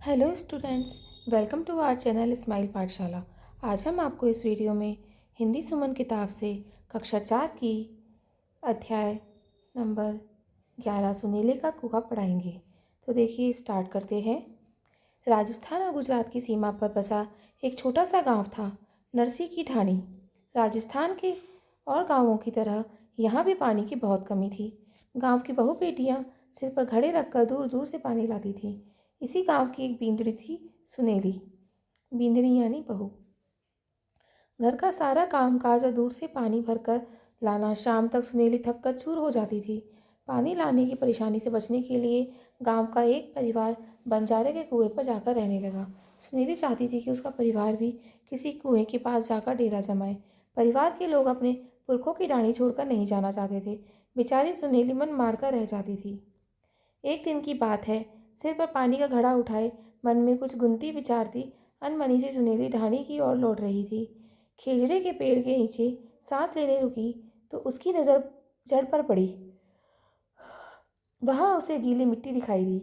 Hello students, welcome to our channel smile Pathshala. आज हम आपको इस वीडियो में हिंदी सुमन किताब से कक्षा 4 की अध्याय नंबर 11 सुनीले का कुआं पढ़ाएंगे। तो देखिए, स्टार्ट करते हैं। राजस्थान और गुजरात की सीमा पर बसा एक छोटा सा गांव था, नरसी की ढाणी। राजस्थान के और गांवों की तरह यहाँ भी पानी की बहुत कमी थी। गांव की बहू बेटियाँ सिर पर घड़े रखकर दूर दूर से पानी लाती थीं। इसी गांव की एक बींदड़ी थी, सुनेली। बींदड़ी यानी बहू। घर का सारा काम काज और दूर से पानी भरकर लाना। शाम तक सुनेली थक कर चूर हो जाती थी। पानी लाने की परेशानी से बचने के लिए गांव का एक परिवार बंजारे के कुएं पर जाकर रहने लगा। सुनेली चाहती थी कि उसका परिवार भी किसी कुएं के पास जाकर डेरा जमाए। परिवार के लोग अपने पुरखों की डाणी छोड़कर नहीं जाना चाहते थे। बेचारी सुनेली मन मारकर रह जाती थी। एक दिन की बात है, सिर पर पानी का घड़ा उठाए मन में कुछ गुनती विचारती अनमनी से सुनेली ढाणी की ओर लौट रही थी। खेजड़े के पेड़ के नीचे सांस लेने रुकी तो उसकी नज़र जड़ पर पड़ी। वहां उसे गीली मिट्टी दिखाई दी।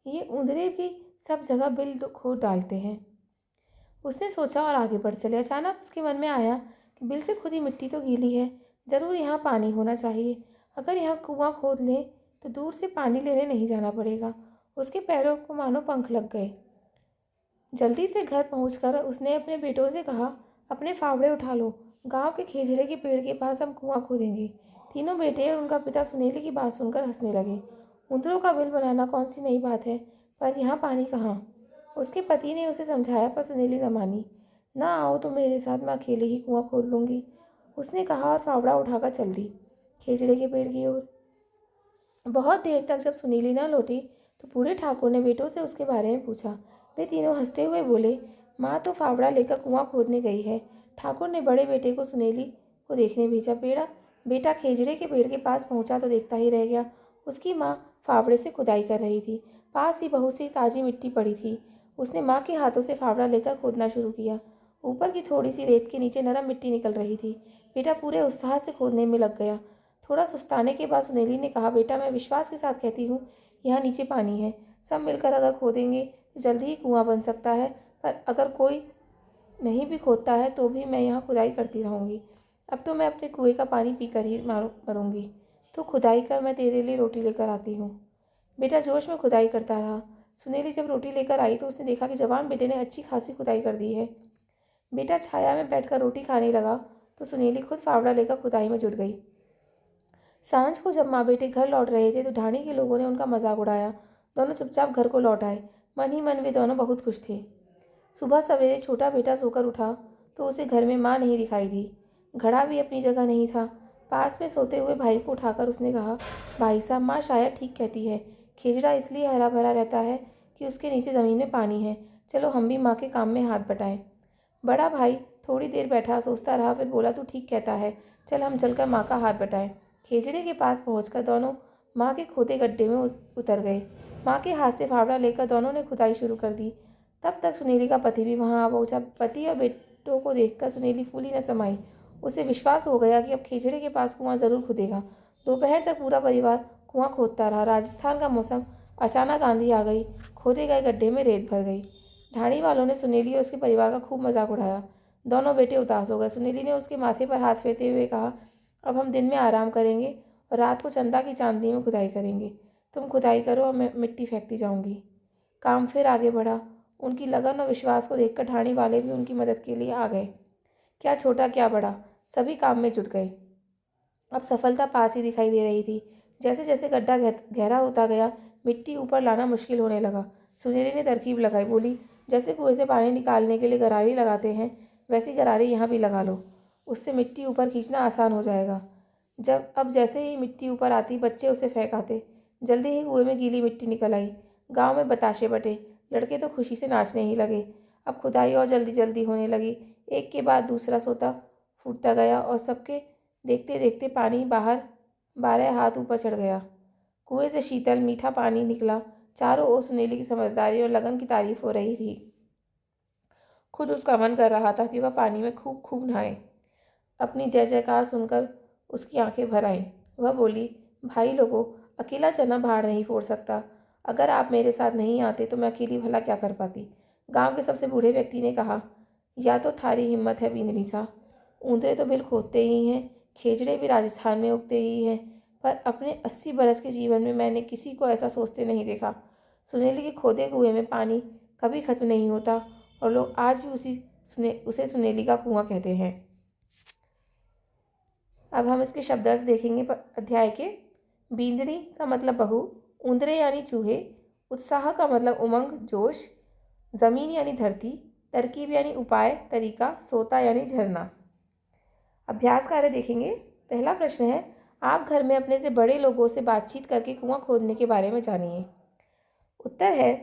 ये उंदरे भी सब जगह बिल खोद डालते हैं, उसने सोचा और आगे बढ़ चले। अचानक उसके मन में आया कि बिल से खुदी मिट्टी तो गीली है, जरूर यहाँ पानी होना चाहिए। अगर यहाँ कुआं खोद लें तो दूर से पानी लेने नहीं जाना पड़ेगा। उसके पैरों को मानो पंख लग गए। जल्दी से घर पहुंचकर उसने अपने बेटों से कहा, अपने फावड़े उठा लो, गांव के खेजड़े के पेड़ के पास हम कुआं खोदेंगे। तीनों बेटे और उनका पिता सुनेली की बात सुनकर हंसने लगे। उंदरों का बिल बनाना कौन सी नई बात है, पर यहाँ पानी कहाँ। उसके पति ने उसे समझाया, पर सुनेली न मानी। ना आओ तो मेरे साथ, मैं अकेले ही कुआं खोद लूंगी, उसने कहा और फावड़ा उठाकर चल दी खेजड़े के पेड़ की ओर। बहुत देर तक जब सुनीली न लौटी तो बूढ़े ठाकुर ने बेटों से उसके बारे में पूछा। वे तीनों हंसते हुए बोले, माँ तो फावड़ा लेकर कुआं खोदने गई है। ठाकुर ने बड़े बेटे को सुनेली को देखने भेजा। बेटा खेजड़े के पेड़ के पास पहुंचा तो देखता ही रह गया। उसकी माँ फावड़े से खुदाई कर रही थी। पास ही बहुत सी ताजी मिट्टी पड़ी थी। उसने माँ के हाथों से फावड़ा लेकर खोदना शुरू किया। ऊपर की थोड़ी सी रेत के नीचे नरम मिट्टी निकल रही थी। बेटा पूरे उत्साह से खोदने में लग गया। थोड़ा सुस्ताने के बाद सुनेली ने कहा, बेटा मैं विश्वास के साथ कहती हूँ, यहाँ नीचे पानी है। सब मिलकर अगर खोदेंगे तो जल्दी ही कुआं बन सकता है, पर अगर कोई नहीं भी खोदता है तो भी मैं यहाँ खुदाई करती रहूँगी। अब तो मैं अपने कुएं का पानी पीकर ही मरूंगी। तो खुदाई कर, मैं तेरे लिए रोटी लेकर आती हूँ। बेटा जोश में खुदाई करता रहा। सुनेली जब रोटी लेकर आई तो उसने देखा कि जवान बेटे ने अच्छी खासी खुदाई कर दी है। बेटा छाया में बैठकर रोटी खाने लगा तो सुनेली खुद फावड़ा लेकर खुदाई में जुट गई। सांझ को जब माँ बेटे घर लौट रहे थे तो ढाणी के लोगों ने उनका मजाक उड़ाया। दोनों चुपचाप घर को लौट आए। मन ही मन वे दोनों बहुत खुश थे। सुबह सवेरे छोटा बेटा सोकर उठा तो उसे घर में माँ नहीं दिखाई दी। घड़ा भी अपनी जगह नहीं था। पास में सोते हुए भाई को उठाकर उसने कहा, भाई साहब, माँ शायद ठीक कहती है। खेजड़ा इसलिए हरा भरा रहता है कि उसके नीचे ज़मीन में पानी है। चलो हम भी माँ के काम में हाथ बटाएं। बड़ा भाई थोड़ी देर बैठा सोचता रहा, फिर बोला, तू ठीक कहता है, चल हम चलकर माँ का हाथ बटाएं। खेजड़े के पास पहुंचकर दोनों माँ के खोदे गड्ढे में उतर गए। माँ के हाथ से फावड़ा लेकर दोनों ने खुदाई शुरू कर दी। तब तक सुनेली का पति भी वहां आ पहुंचा। पति और बेटों को देखकर सुनेली फूली न समाई। उसे विश्वास हो गया कि अब खेजड़े के पास कुआं जरूर खुदेगा। दोपहर तक पूरा परिवार कुआं खोदता रहा। राजस्थान का मौसम, अचानक आंधी आ गई। खोदे गए गड्ढे में रेत भर गई। ढाणी वालों ने सुनेली और उसके परिवार का खूब मजाक उड़ाया। दोनों बेटे उदास हो गए। सुनेली ने उसके माथे पर हाथ फेरते हुए कहा, अब हम दिन में आराम करेंगे और रात को चंदा की चांदनी में खुदाई करेंगे। तुम खुदाई करो और मैं मिट्टी फेंकती जाऊंगी। काम फिर आगे बढ़ा। उनकी लगन और विश्वास को देखकर ढाणी वाले भी उनकी मदद के लिए आ गए। क्या छोटा क्या बड़ा, सभी काम में जुट गए। अब सफलता पास ही दिखाई दे रही थी। जैसे जैसे गड्ढा गहरा होता गया, मिट्टी ऊपर लाना मुश्किल होने लगा। सुनेली ने तरकीब लगाई, बोली, जैसे कुएं से पानी निकालने के लिए गरारी लगाते हैं, वैसी गरारी यहाँ भी लगा लो। उससे मिट्टी ऊपर खींचना आसान हो जाएगा। अब जैसे ही मिट्टी ऊपर आती, बच्चे उसे फेंक आते। जल्दी ही कुएं में गीली मिट्टी निकल आई। गांव में बताशे बटे। लड़के तो खुशी से नाचने ही लगे। अब खुदाई और जल्दी जल्दी होने लगी। एक के बाद दूसरा सोता फूटता गया और सबके देखते देखते पानी बाहर 12 हाथ ऊपर चढ़ गया। कुएं से शीतल मीठा पानी निकला। चारों ओर सुनेली की समझदारी और लगन की तारीफ हो रही थी। खुद उसका मन कर रहा था कि वह पानी में खूब खूब नहाए। अपनी जय जयकार सुनकर उसकी आंखें भर आईं। वह बोली, भाई लोगों, अकेला चना भाड़ नहीं फोड़ सकता। अगर आप मेरे साथ नहीं आते तो मैं अकेली भला क्या कर पाती। गांव के सबसे बूढ़े व्यक्ति ने कहा, या तो थारी हिम्मत है बिंदनी सा, ऊंधे तो बिल खोदते ही हैं, खेजड़े भी राजस्थान में उगते ही हैं, पर अपने 80 बरस के जीवन में मैंने किसी को ऐसा सोचते नहीं देखा। सुनेली के खोदे कुएं में पानी कभी खत्म नहीं होता और लोग आज भी उसे सुनेली का कुआं कहते हैं। अब हम इसके शब्दार्थ देखेंगे अध्याय के। बींदड़ी का मतलब बहू, ऊंदरे यानी चूहे, उत्साह का मतलब उमंग जोश, जमीन यानी धरती, तरकीब यानी उपाय तरीका, सोता यानी झरना। अभ्यास कार्य देखेंगे। पहला प्रश्न है, आप घर में अपने से बड़े लोगों से बातचीत करके कुआं खोदने के बारे में जानिए। उत्तर है,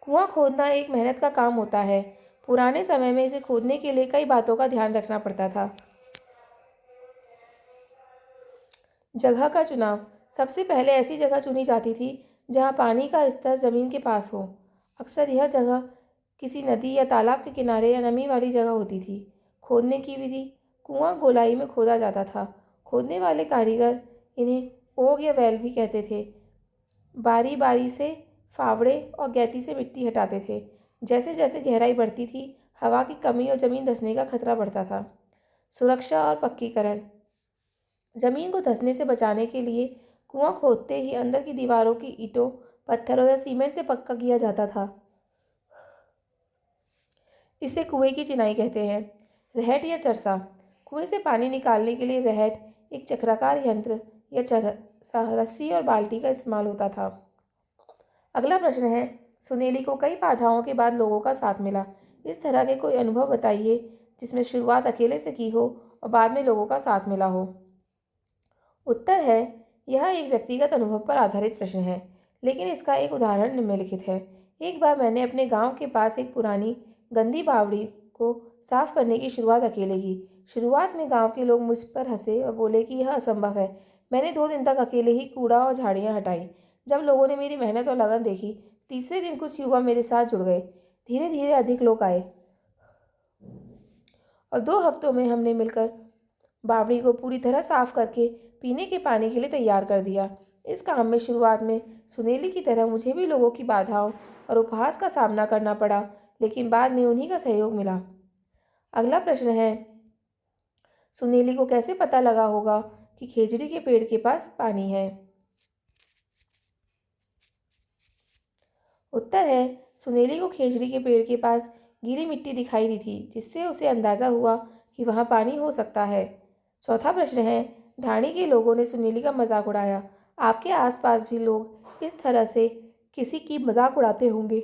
कुआं खोदना एक मेहनत का काम होता है। पुराने समय में इसे खोदने के लिए कई बातों का ध्यान रखना पड़ता था। जगह का चुनाव, सबसे पहले ऐसी जगह चुनी जाती थी जहां पानी का स्तर ज़मीन के पास हो। अक्सर यह जगह किसी नदी या तालाब के किनारे या नमी वाली जगह होती थी। खोदने की विधि, कुआं गोलाई में खोदा जाता था। खोदने वाले कारीगर इन्हें ओग या वैल भी कहते थे। बारी बारी से फावड़े और गैती से मिट्टी हटाते थे। जैसे जैसे गहराई बढ़ती थी, हवा की कमी और ज़मीन धंसने का खतरा बढ़ता था। सुरक्षा और पक्कीकरण, जमीन को धंसने से बचाने के लिए कुआं खोदते ही अंदर की दीवारों की ईंटों, पत्थरों या सीमेंट से पक्का किया जाता था। इसे कुएं की चिनाई कहते हैं। रहट या चरसा, कुएं से पानी निकालने के लिए रहट एक चक्राकार यंत्र या चरसा, रस्सी और बाल्टी का इस्तेमाल होता था। अगला प्रश्न है, सुनेली को कई बाधाओं के बाद लोगों का साथ मिला। इस तरह के कोई अनुभव बताइए जिसमें शुरुआत अकेले से की हो और बाद में लोगों का साथ मिला हो। उत्तर है, यह एक व्यक्तिगत अनुभव पर आधारित प्रश्न है, लेकिन इसका एक उदाहरण निम्नलिखित है। एक बार मैंने अपने गांव के पास एक पुरानी गंदी बावड़ी को साफ करने की शुरुआत अकेले की। शुरुआत में गांव के लोग मुझ पर हंसे और बोले कि यह असंभव है। मैंने 2 दिन तक अकेले ही कूड़ा और झाड़ियां हटाई। जब लोगों ने मेरी मेहनत और लगन देखी, तीसरे दिन कुछ युवा मेरे साथ जुड़ गए। धीरे धीरे अधिक लोग आए और 2 हफ्तों में हमने मिलकर बावड़ी को पूरी तरह साफ करके पीने के पानी के लिए तैयार कर दिया। इस काम में शुरुआत में सुनेली की तरह मुझे भी लोगों की बाधाओं और उपहास का सामना करना पड़ा, लेकिन बाद में उन्हीं का सहयोग मिला। अगला प्रश्न है, सुनेली को कैसे पता लगा होगा कि खेजड़ी के पेड़ के पास पानी है। उत्तर है, सुनेली को खेजड़ी के पेड़ के पास गीली मिट्टी दिखाई दी थी, जिससे उसे अंदाजा हुआ कि वहाँ पानी हो सकता है। चौथा प्रश्न है, ढाणी के लोगों ने सुनेली का मजाक उड़ाया। आपके आसपास भी लोग इस तरह से किसी की मजाक उड़ाते होंगे।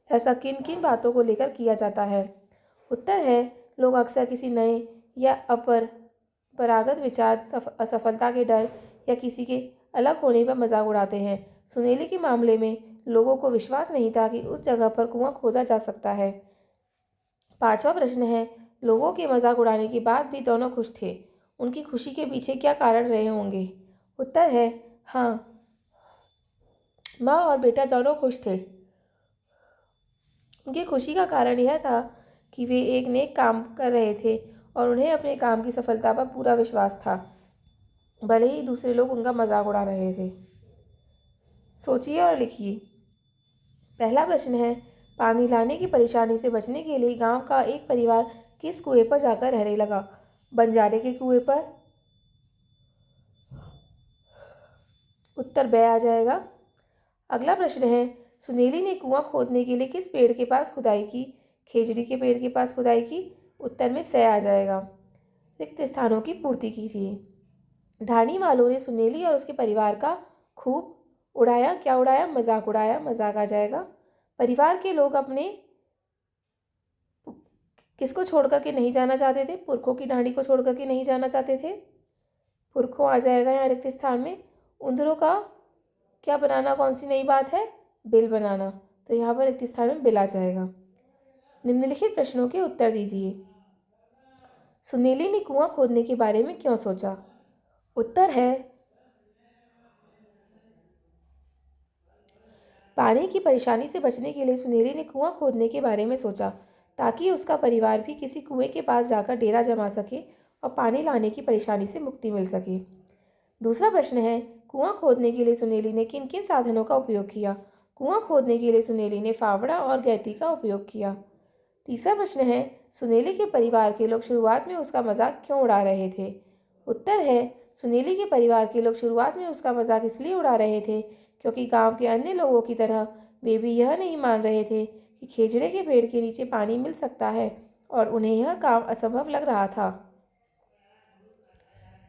ऐसा किन किन बातों को लेकर किया जाता है। उत्तर है, लोग अक्सर किसी नए या अपरंपरागत विचार, असफलता के डर या किसी के अलग होने पर मजाक उड़ाते हैं। सुनेली के मामले में लोगों को विश्वास नहीं था कि उस जगह पर कुआं खोदा जा सकता है। पांचवा प्रश्न है, लोगों के मजाक उड़ाने के बाद भी दोनों खुश थे। उनकी खुशी के पीछे क्या कारण रहे होंगे। उत्तर है, हाँ, माँ और बेटा दोनों खुश थे। उनकी खुशी का कारण यह था कि वे एक नेक काम कर रहे थे और उन्हें अपने काम की सफलता पर पूरा विश्वास था, भले ही दूसरे लोग उनका मजाक उड़ा रहे थे। सोचिए और लिखिए। पहला प्रश्न है, पानी लाने की परेशानी से बचने के लिए गांव का एक परिवार किस कुएं पर जाकर रहने लगा। बंजारे के कुएं पर। उत्तर ब आ जाएगा। अगला प्रश्न है, सुनेली ने कुआं खोदने के लिए किस पेड़ के पास खुदाई की। खेजड़ी के पेड़ के पास खुदाई की। उत्तर में स आ जाएगा। रिक्त स्थानों की पूर्ति कीजिए। ढाणी वालों ने सुनेली और उसके परिवार का खूब उड़ाया। क्या उड़ाया? मजाक उड़ाया। मजाक आ जाएगा। परिवार के लोग अपने किसको छोड़ करके नहीं जाना चाहते थे? पुरखों की ढाणी को छोड़ करके नहीं जाना चाहते थे। पुरखों आ जाएगा यहाँ रिक्त स्थान में। उंदरों का क्या बनाना कौन सी नई बात है? बिल बनाना। तो यहाँ पर रिक्त स्थान में बिल आ जाएगा। निम्नलिखित प्रश्नों के उत्तर दीजिए। सुनेली ने कुआं खोदने के बारे में क्यों सोचा? उत्तर है, पानी की परेशानी से बचने के लिए सुनेली ने कुआं खोदने के बारे में सोचा, ताकि उसका परिवार भी किसी कुएं के पास जाकर डेरा जमा सके और पानी लाने की परेशानी से मुक्ति मिल सके। दूसरा प्रश्न है, कुआं खोदने के लिए सुनेली ने किन किन साधनों का उपयोग किया? कुआं खोदने के लिए सुनेली ने फावड़ा और गैती का उपयोग किया। तीसरा प्रश्न है, सुनेली के परिवार के लोग शुरुआत में उसका मजाक क्यों उड़ा रहे थे? उत्तर है, सुनेली के परिवार के लोग शुरुआत में उसका मजाक इसलिए उड़ा रहे थे क्योंकि गांव के अन्य लोगों की तरह वे भी यह नहीं मान रहे थे कि खेजड़े के पेड़ के नीचे पानी मिल सकता है और उन्हें यह काम असंभव लग रहा था।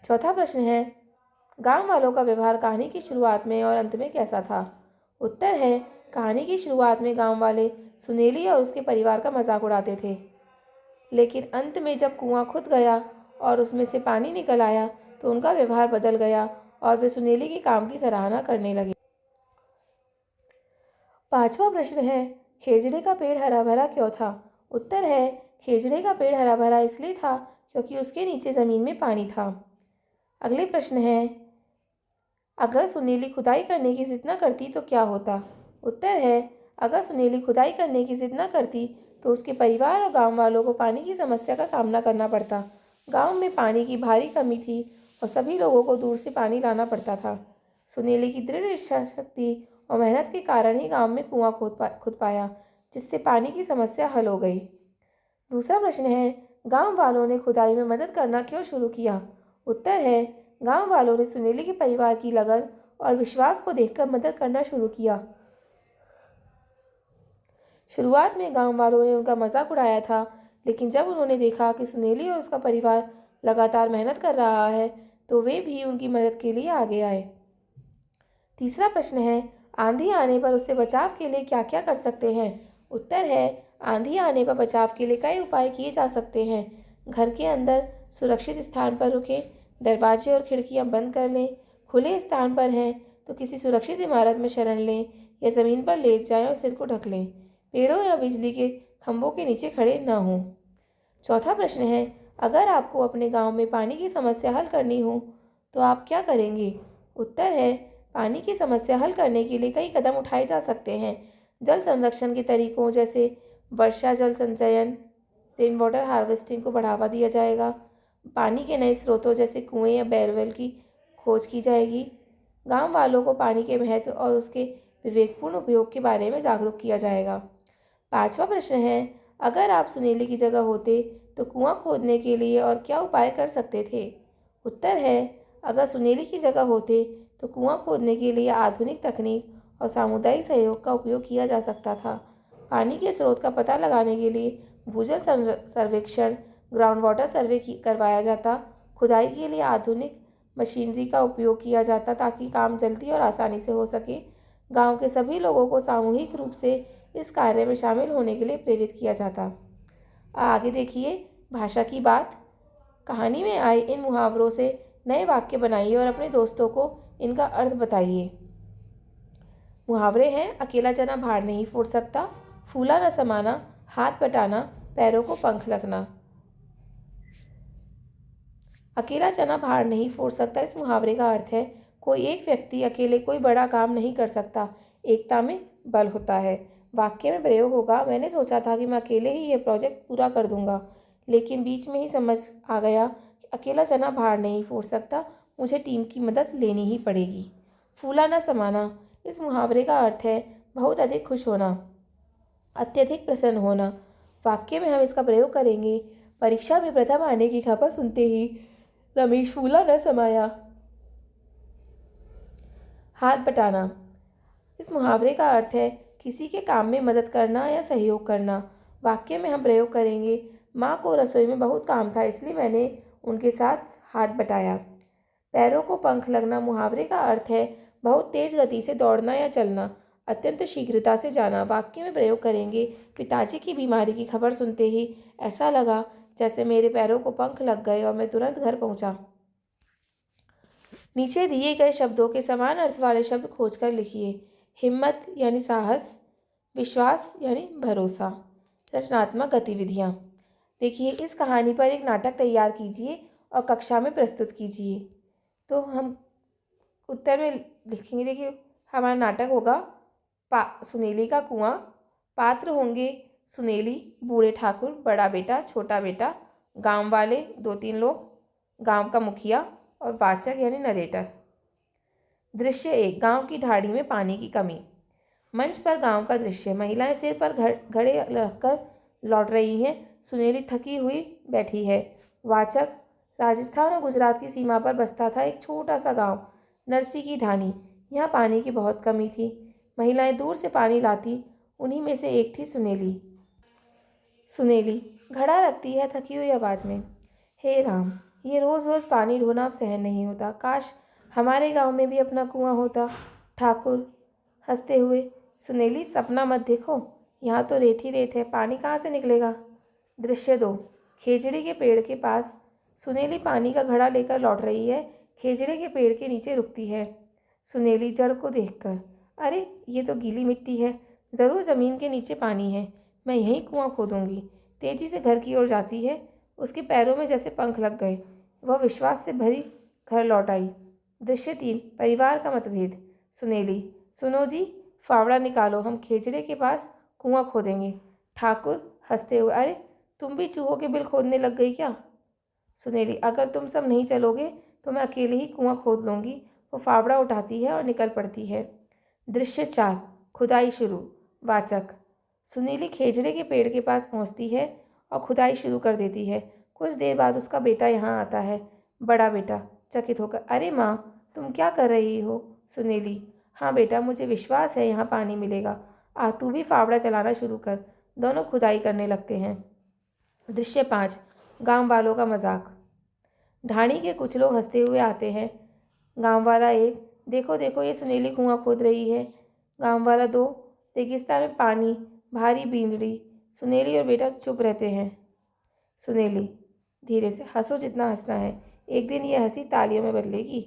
चौथा प्रश्न है, गांव वालों का व्यवहार कहानी की शुरुआत में और अंत में कैसा था? उत्तर है, कहानी की शुरुआत में गांव वाले सुनेली और उसके परिवार का मजाक उड़ाते थे, लेकिन अंत में जब कुआं खुद गया और उसमें से पानी निकल आया तो उनका व्यवहार बदल गया और वे सुनेली के काम की सराहना करने लगे। पांचवा प्रश्न है, खेजड़े का पेड़ हरा भरा क्यों था? उत्तर है, खेजड़े का पेड़ हरा भरा इसलिए था क्योंकि उसके नीचे जमीन में पानी था। अगले प्रश्न है, अगर सुनेली खुदाई करने की जिद न करती तो क्या होता? उत्तर है, अगर सुनेली खुदाई करने की जिद न करती तो उसके परिवार और गांव वालों को पानी की समस्या का सामना करना पड़ता। गांव में पानी की भारी कमी थी और सभी लोगों को दूर से पानी लाना पड़ता था। सुनेली की दृढ़ इच्छा शक्ति और मेहनत के कारण ही गांव में कुआं खुद पाया, जिससे पानी की समस्या हल हो गई। दूसरा प्रश्न है, गांव वालों ने खुदाई में मदद करना क्यों शुरू किया? उत्तर है, गांव वालों ने सुनेली के परिवार की लगन और विश्वास को देखकर मदद करना शुरू किया। शुरुआत में गांव वालों ने उनका मजाक उड़ाया था, लेकिन जब उन्होंने देखा कि सुनेली और उसका परिवार लगातार मेहनत कर रहा है तो वे भी उनकी मदद के लिए आगे आए। तीसरा प्रश्न है, आंधी आने पर उससे बचाव के लिए क्या क्या कर सकते हैं? उत्तर है, आंधी आने पर बचाव के लिए कई उपाय किए जा सकते हैं। घर के अंदर सुरक्षित स्थान पर रुकें, दरवाजे और खिड़कियां बंद कर लें, खुले स्थान पर हैं तो किसी सुरक्षित इमारत में शरण लें या ज़मीन पर लेट जाएं और सिर को ढक लें। पेड़ों या बिजली के खंभों के नीचे खड़े न हों। चौथा प्रश्न है, अगर आपको अपने गांव में पानी की समस्या हल करनी हो तो आप क्या करेंगे? उत्तर है, पानी की समस्या हल करने के लिए कई कदम उठाए जा सकते हैं। जल संरक्षण के तरीकों जैसे वर्षा जल संचयन, रेन वाटर हार्वेस्टिंग को बढ़ावा दिया जाएगा। पानी के नए स्रोतों जैसे कुएं या बोरवेल की खोज की जाएगी। गांव वालों को पानी के महत्व और उसके विवेकपूर्ण उपयोग के बारे में जागरूक किया जाएगा। पांचवा प्रश्न है, अगर आप सुनेली की जगह होते तो कुआं खोदने के लिए और क्या उपाय कर सकते थे? उत्तर है, अगर सुनेली की जगह होते तो कुआं खोदने के लिए आधुनिक तकनीक और सामुदायिक सहयोग का उपयोग किया जा सकता था। पानी के स्रोत का पता लगाने के लिए भूजल सर्वेक्षण, ग्राउंड वाटर सर्वे करवाया जाता। खुदाई के लिए आधुनिक मशीनरी का उपयोग किया जाता ताकि काम जल्दी और आसानी से हो सके। गांव के सभी लोगों को सामूहिक रूप से इस कार्य में शामिल होने के लिए प्रेरित किया जाता। आगे देखिए, भाषा की बात। कहानी में आए इन मुहावरों से नए वाक्य बनाइए और अपने दोस्तों को इनका अर्थ बताइए। मुहावरे हैं, अकेला चना भार नहीं फोड़ सकता, फूला न समाना, हाथ बटाना, पैरों को पंख लगना। अकेला चना भार नहीं फोड़ सकता, इस मुहावरे का अर्थ है कोई एक व्यक्ति अकेले कोई बड़ा काम नहीं कर सकता, एकता में बल होता है। वाक्य में प्रयोग होगा, मैंने सोचा था कि मैं अकेले ही ये प्रोजेक्ट पूरा कर दूंगा, लेकिन बीच में ही समझ आ गया कि अकेला चना भार नहीं फोड़ सकता, मुझे टीम की मदद लेनी ही पड़ेगी। फूला न समाना, इस मुहावरे का अर्थ है बहुत अधिक खुश होना, अत्यधिक प्रसन्न होना। वाक्य में हम इसका प्रयोग करेंगे, परीक्षा में प्रथम आने की खबर सुनते ही रमेश फूला न समाया। हाथ बटाना, इस मुहावरे का अर्थ है किसी के काम में मदद करना या सहयोग करना। वाक्य में हम प्रयोग करेंगे, माँ को रसोई में बहुत काम था इसलिए मैंने उनके साथ हाथ बटाया। पैरों को पंख लगना, मुहावरे का अर्थ है बहुत तेज गति से दौड़ना या चलना, अत्यंत शीघ्रता से जाना। वाक्य में प्रयोग करेंगे, पिताजी की बीमारी की खबर सुनते ही ऐसा लगा जैसे मेरे पैरों को पंख लग गए और मैं तुरंत घर पहुंचा। नीचे दिए गए शब्दों के समान अर्थ वाले शब्द खोजकर लिखिए। हिम्मत यानी साहस, विश्वास यानी भरोसा। रचनात्मक गतिविधियाँ। देखिए, इस कहानी पर एक नाटक तैयार कीजिए और कक्षा में प्रस्तुत कीजिए। तो हम उत्तर में लिखेंगे, देखिए हमारा नाटक होगा सुनेली का कुआं। पात्र होंगे सुनेली, बूढ़े ठाकुर, बड़ा बेटा, छोटा बेटा, गांव वाले 2-3 लोग, गांव का मुखिया और वाचक यानी नरेटर। दृश्य 1, गांव की ढाड़ी में पानी की कमी। मंच पर गांव का दृश्य। महिलाएं सिर पर घड़े रखकर लौट रही हैं। सुनेली थकी हुई बैठी है। वाचक, राजस्थान और गुजरात की सीमा पर बसता था एक छोटा सा गांव, नरसी की ढाणी। यहाँ पानी की बहुत कमी थी। महिलाएं दूर से पानी लाती, उन्हीं में से एक थी सुनेली। सुनेली घड़ा रखती है थकी हुई आवाज़ में। हे राम, ये रोज़ रोज़ पानी ढोना अब सहन नहीं होता। काश हमारे गांव में भी अपना कुआं होता। ठाकुर हंसते हुए, सुनेली सपना मत देखो, यहाँ तो रेत ही रेत है, पानी कहाँ से निकलेगा। दृश्य 2, खेजड़ी के पेड़ के पास। सुनेली पानी का घड़ा लेकर लौट रही है। खेजड़े के पेड़ के नीचे रुकती है। सुनेली जड़ को देखकर, अरे ये तो गीली मिट्टी है, ज़रूर ज़मीन के नीचे पानी है, मैं यहीं कुआं खोदूंगी। तेजी से घर की ओर जाती है। उसके पैरों में जैसे पंख लग गए। वह विश्वास से भरी घर लौट आई। दृश्य 3, परिवार का मतभेद। सुनेली, सुनो जी, फावड़ा निकालो, हम खेजड़े के पास कुआं खोदेंगे। ठाकुर हंसते हुए, अरे तुम भी चूहों के बिल खोदने लग गई क्या। सुनेली, अगर तुम सब नहीं चलोगे तो मैं अकेले ही कुआं खोद लूँगी। वो फावड़ा उठाती है और निकल पड़ती है। दृश्य 4, खुदाई शुरू। वाचक, सुनीली खेजड़े के पेड़ के पास पहुंचती है और खुदाई शुरू कर देती है। कुछ देर बाद उसका बेटा यहाँ आता है। बड़ा बेटा चकित होकर, अरे माँ, तुम क्या कर रही हो। सुनेली, हाँ बेटा, मुझे विश्वास है यहाँ पानी मिलेगा। तू भी फावड़ा चलाना शुरू कर। दोनों खुदाई करने लगते हैं। दृश्य 5, गांव वालों का मजाक। ढाणी के कुछ लोग हंसते हुए आते हैं। गांव वाला 1, देखो देखो ये सुनेली कुआं खोद रही है। गांव वाला 2, रेगिस्तान में पानी, भारी बींदड़ी। सुनेली और बेटा चुप रहते हैं। सुनेली धीरे से, हंसो जितना हंसना है, एक दिन ये हंसी तालियों में बदलेगी।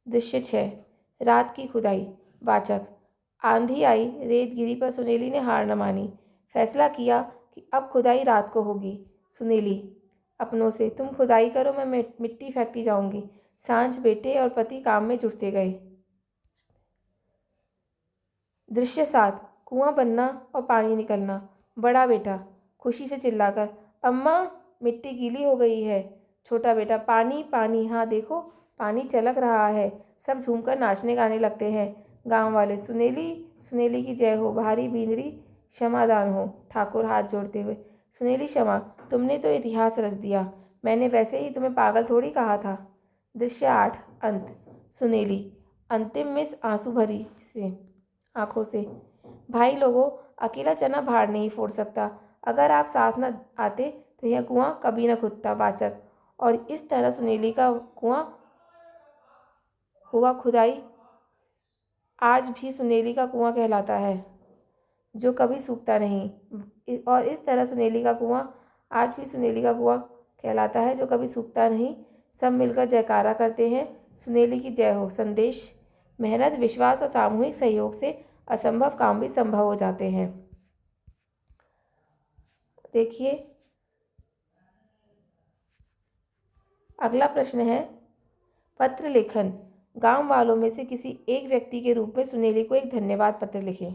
दृश्य 6, रात की खुदाई। वाचक, आंधी आई, रेत गिरी, पर सुनेली ने हार न मानी। फैसला किया कि अब खुदाई रात को होगी। सुनेली अपनों से, तुम खुदाई करो, मैं मिट्टी फेंकती जाऊंगी। सांझ बेटे और पति काम में जुटते गए। दृश्य 7, कुआं बनना और पानी निकलना। बड़ा बेटा खुशी से चिल्लाकर, अम्मा मिट्टी गीली हो गई है। छोटा बेटा, पानी पानी, हाँ देखो पानी छलक रहा है। सब झूमकर नाचने गाने लगते हैं। गांव वाले, सुनेली सुनेली की जय हो, भारी बींदरी क्षमादान हो। ठाकुर हाथ जोड़ते हुए, सुनेली क्षमा, तुमने तो इतिहास रच दिया, मैंने वैसे ही तुम्हें पागल थोड़ी कहा था। दृश्य 8, अंत। सुनेली अंतिम में आंसू भरी से आंखों से, भाई लोगों, अकेला चना भार नहीं फोड़ सकता, अगर आप साथ न आते तो यह कुआं कभी न खुदता। वाचक, और इस तरह सुनेली का कुआं हुआ खुदाई आज भी सुनेली का कुआं कहलाता है, जो कभी सूखता नहीं। और इस तरह सुनेली का कुआं आज भी सुनेली का कुआं कहलाता है, जो कभी सूखता नहीं। सब मिलकर जयकारा करते हैं, सुनेली की जय हो। संदेश, मेहनत, विश्वास और सामूहिक सहयोग से असंभव काम भी संभव हो जाते हैं। देखिए, अगला प्रश्न है, पत्र लेखन। गांव वालों में से किसी एक व्यक्ति के रूप में सुनेली को एक धन्यवाद पत्र लिखें।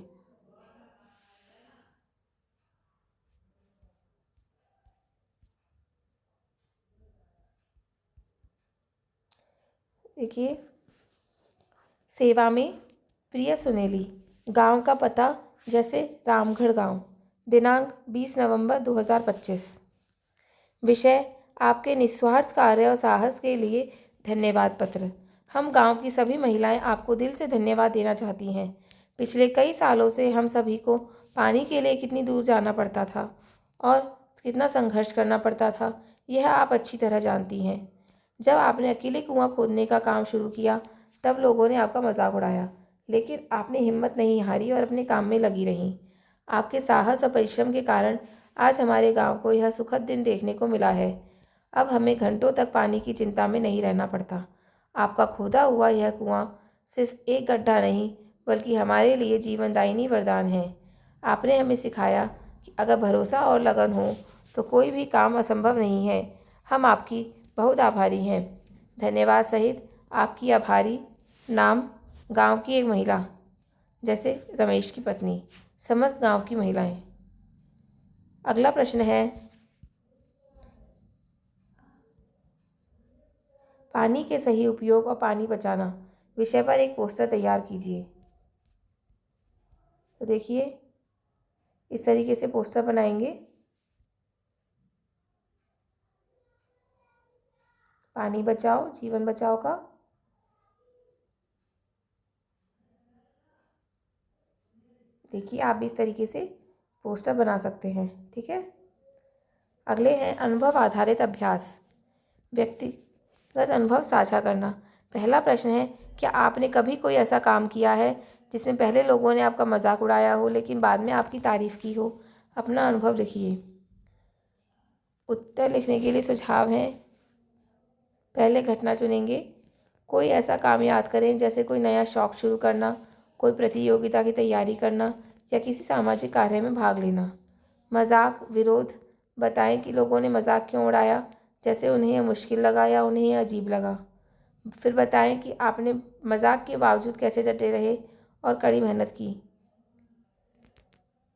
देखिए, सेवा में प्रिय सुनेली, गांव का पता जैसे रामगढ़ गांव, दिनांक 20 नवंबर 2025। विषय, आपके निस्वार्थ कार्य और साहस के लिए धन्यवाद पत्र। हम गांव की सभी महिलाएं आपको दिल से धन्यवाद देना चाहती हैं। पिछले कई सालों से हम सभी को पानी के लिए कितनी दूर जाना पड़ता था और कितना संघर्ष करना पड़ता था, यह आप अच्छी तरह जानती हैं। जब आपने अकेले कुआं खोदने का काम शुरू किया तब लोगों ने आपका मजाक उड़ाया, लेकिन आपने हिम्मत नहीं हारी और अपने काम में लगी रहीं। आपके साहस और परिश्रम के कारण आज हमारे गांव को यह सुखद दिन देखने को मिला है। अब हमें घंटों तक पानी की चिंता में नहीं रहना पड़ता। आपका खोदा हुआ यह कुआं सिर्फ एक गड्ढा नहीं, बल्कि हमारे लिए जीवनदायिनी वरदान है। आपने हमें सिखाया कि अगर भरोसा और लगन हो तो कोई भी काम असंभव नहीं है। हम आपकी बहुत आभारी हैं। धन्यवाद सहित आपकी आभारी नाम गांव की एक महिला, जैसे रमेश की पत्नी, समस्त गांव की महिलाएं। अगला प्रश्न है, पानी के सही उपयोग और पानी बचाना। विषय पर एक पोस्टर तैयार कीजिए। तो देखिए इस तरीके से पोस्टर बनाएंगे। पानी बचाओ जीवन बचाओ का। देखिए आप भी इस तरीके से पोस्टर बना सकते हैं। ठीक है। अगले हैं अनुभव आधारित अभ्यास। व्यक्तिगत अनुभव साझा करना। पहला प्रश्न है, क्या आपने कभी कोई ऐसा काम किया है जिसमें पहले लोगों ने आपका मजाक उड़ाया हो लेकिन बाद में आपकी तारीफ की हो? अपना अनुभव लिखिए। उत्तर लिखने के लिए सुझाव हैं। पहले घटना चुनेंगे। कोई ऐसा काम याद करें जैसे कोई नया शौक शुरू करना, कोई प्रतियोगिता की तैयारी करना या किसी सामाजिक कार्य में भाग लेना। मजाक विरोध। बताएं कि लोगों ने मजाक क्यों उड़ाया, जैसे उन्हें यह मुश्किल लगा या उन्हें यह अजीब लगा। फिर बताएं कि आपने मजाक के बावजूद कैसे डटे रहे और कड़ी मेहनत की।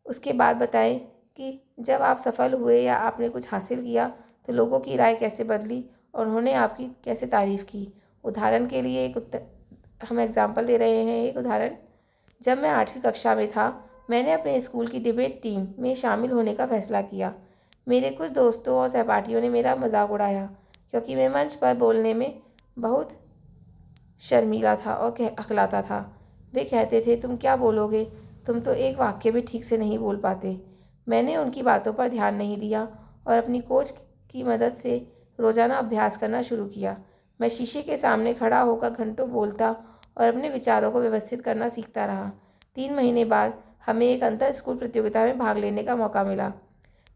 उसके बाद बताएं कि जब आप सफल हुए या आपने कुछ हासिल किया तो लोगों की राय कैसे बदली और उन्होंने आपकी कैसे तारीफ़ की। उदाहरण के लिए हम एग्जाम्पल दे रहे हैं। एक उदाहरण, जब मैं 8वीं कक्षा में था मैंने अपने स्कूल की डिबेट टीम में शामिल होने का फैसला किया। मेरे कुछ दोस्तों और सहपाठियों ने मेरा मजाक उड़ाया क्योंकि मैं मंच पर बोलने में बहुत शर्मीला था और अकलाता था। वे कहते थे, तुम क्या बोलोगे, तुम तो एक वाक्य भी ठीक से नहीं बोल पाते। मैंने उनकी बातों पर ध्यान नहीं दिया और अपनी कोच की मदद से रोज़ाना अभ्यास करना शुरू किया। मैं शीशे के सामने खड़ा होकर घंटों बोलता और अपने विचारों को व्यवस्थित करना सीखता रहा। 3 महीने बाद हमें एक अंतर स्कूल प्रतियोगिता में भाग लेने का मौका मिला।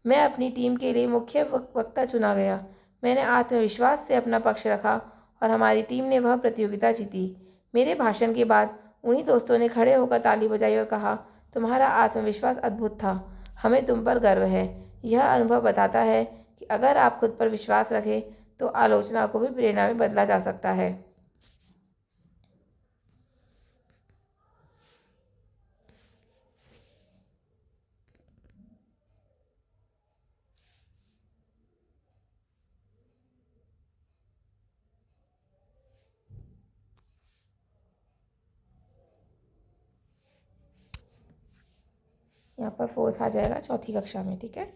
मैं अपनी टीम के लिए मुख्य वक्ता चुना गया। मैंने आत्मविश्वास से अपना पक्ष रखा और हमारी टीम ने वह प्रतियोगिता जीती। मेरे भाषण के बाद उन्हीं दोस्तों ने खड़े होकर ताली बजाई और कहा, तुम्हारा आत्मविश्वास अद्भुत था, हमें तुम पर गर्व है। यह अनुभव बताता है कि अगर आप खुद पर विश्वास रखें तो आलोचना को भी प्रेरणा में बदला जा सकता है। यहाँ पर 4th आ जाएगा, चौथी कक्षा में। ठीक है।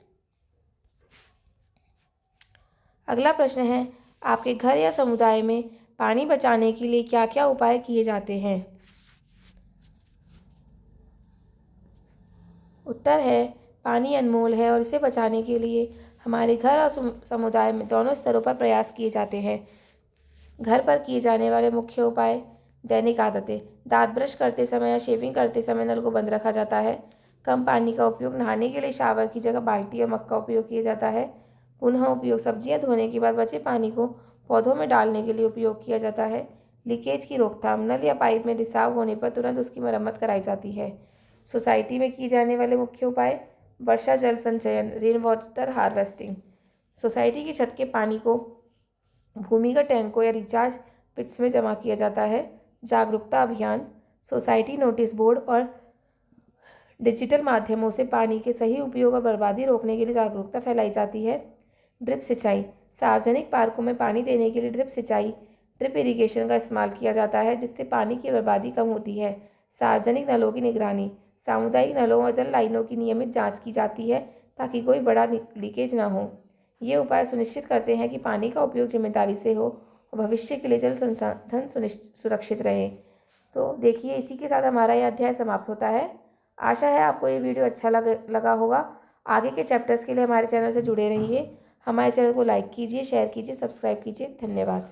अगला प्रश्न है, आपके घर या समुदाय में पानी बचाने के लिए क्या क्या उपाय किए जाते हैं? उत्तर है, पानी अनमोल है और इसे बचाने के लिए हमारे घर और समुदाय में दोनों स्तरों पर प्रयास किए जाते हैं। घर पर किए जाने वाले मुख्य उपाय। दैनिक आदतें। दांत ब्रश करते समय या शेविंग करते समय नल को बंद रखा जाता है। कम पानी का उपयोग। नहाने के लिए शावर की जगह बाल्टी या मग का उपयोग किया जाता है। पुनः उपयोग। सब्जियां धोने के बाद बचे पानी को पौधों में डालने के लिए उपयोग किया जाता है। लीकेज की रोकथाम। नल या पाइप में रिसाव होने पर तुरंत उसकी मरम्मत कराई जाती है। सोसाइटी में किए जाने वाले मुख्य उपाय। वर्षा जल संचयन, रेन वाटर हार्वेस्टिंग। सोसाइटी की छत के पानी को भूमिगत टैंकों या रिचार्ज पिट्स में जमा किया जाता है। जागरूकता अभियान। सोसाइटी नोटिस बोर्ड और डिजिटल माध्यमों से पानी के सही उपयोग और बर्बादी रोकने के लिए जागरूकता फैलाई जाती है। ड्रिप सिंचाई। सार्वजनिक पार्कों में पानी देने के लिए ड्रिप इरिगेशन का इस्तेमाल किया जाता है, जिससे पानी की बर्बादी कम होती है। सार्वजनिक नलों की निगरानी। सामुदायिक नलों और जल लाइनों की नियमित जांच की जाती है ताकि कोई बड़ा लीकेज ना हो। ये उपाय सुनिश्चित करते हैं कि पानी का उपयोग जिम्मेदारी से हो और भविष्य के लिए जल संसाधन सुरक्षित रहें। तो देखिए इसी के साथ हमारा यह अध्याय समाप्त होता है। आशा है आपको ये वीडियो अच्छा लगा होगा। आगे के चैप्टर्स के लिए हमारे चैनल से जुड़े रहिए। हमारे चैनल को लाइक कीजिए, शेयर कीजिए, सब्सक्राइब कीजिए। धन्यवाद।